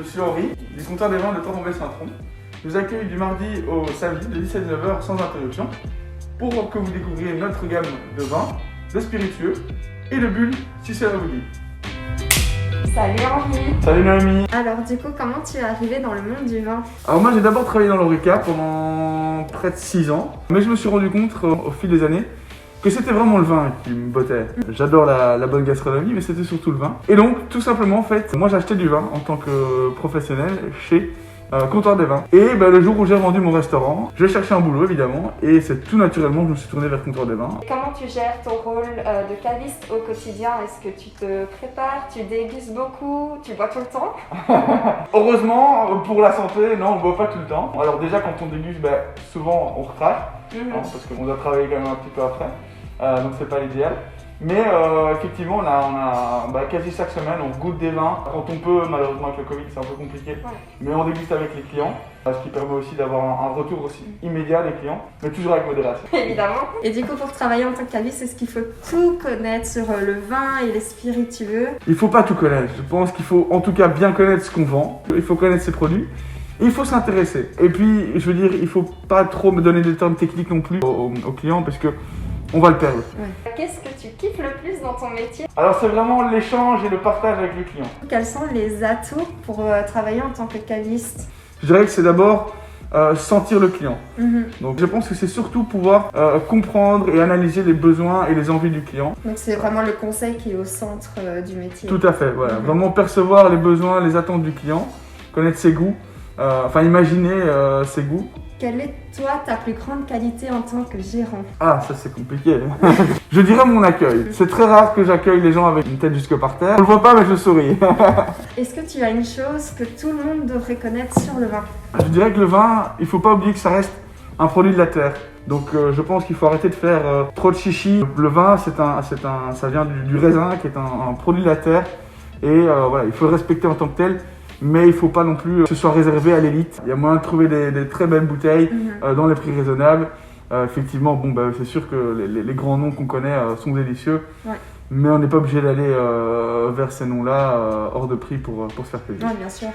je suis Henri, du comptoir des vins de Tortombé-Saint-Tron. Je vous accueille du mardi au samedi de 17h sans interruption pour que vous découvriez notre gamme de vins, de spiritueux et de bulles si cela vous dit. Salut Henri. Salut Noémie. Alors du coup, comment tu es arrivé dans le monde du vin? Alors moi j'ai d'abord travaillé dans l'Horeca pendant près de 6 ans, mais je me suis rendu compte au fil des années que c'était vraiment le vin qui me bottait. J'adore la bonne gastronomie, mais c'était surtout le vin. Et donc, tout simplement, en fait, moi j'ai acheté du vin en tant que professionnel chez Comptoir des Vins. Et le jour où j'ai vendu mon restaurant, je cherchais un boulot évidemment, et c'est tout naturellement que je me suis tourné vers Comptoir des Vins. Comment tu gères ton rôle de caviste au quotidien? Est-ce que tu te prépares, tu dégustes beaucoup, tu bois tout le temps? Heureusement, pour la santé, non, on ne boit pas tout le temps. Alors déjà, quand on déguste, souvent on recrache, parce qu'on doit travailler quand même un petit peu après. Donc c'est pas l'idéal. Mais effectivement, on a quasi chaque semaine, on goûte des vins. Quand on peut, malheureusement avec le Covid c'est un peu compliqué, mais on déguste avec les clients. Ce qui permet aussi d'avoir un retour aussi immédiat des clients, mais toujours avec modération. Évidemment. Et du coup, pour travailler en tant que caviste, est-ce qu'il faut tout connaître sur le vin et les spiritueux? Il faut pas tout connaître. Je pense qu'il faut en tout cas bien connaître ce qu'on vend. Il faut connaître ses produits. Il faut s'intéresser. Et puis, je veux dire, il faut pas trop me donner des termes techniques non plus aux clients parce que on va le perdre. Ouais. Qu'est-ce que tu kiffes le plus dans ton métier? Alors, c'est vraiment l'échange et le partage avec le client. Quels sont les atouts pour travailler en tant que caviste? Je dirais que c'est d'abord sentir le client. Donc, je pense que c'est surtout pouvoir comprendre et analyser les besoins et les envies du client. Donc, c'est vraiment le conseil qui est au centre du métier. Tout à fait, voilà. Vraiment percevoir les besoins, les attentes du client, connaître ses goûts, imaginer ses goûts. Quelle est, toi, ta plus grande qualité en tant que gérant? Ah, ça c'est compliqué. Je dirais mon accueil. C'est très rare que j'accueille les gens avec une tête jusque par terre. On le voit pas, mais je souris. Est-ce que tu as une chose que tout le monde devrait connaître sur le vin? Je dirais que le vin, il faut pas oublier que ça reste un produit de la terre. Donc je pense qu'il faut arrêter de faire trop de chichi. Le vin, ça vient du raisin qui est un produit de la terre. Et il faut le respecter en tant que tel. Mais il ne faut pas non plus que ce soit réservé à l'élite. Il y a moyen de trouver des très belles bouteilles dans les prix raisonnables. Effectivement, c'est sûr que les grands noms qu'on connaît sont délicieux. Ouais. Mais on n'est pas obligé d'aller vers ces noms-là hors de prix pour se faire plaisir. Oui, bien sûr.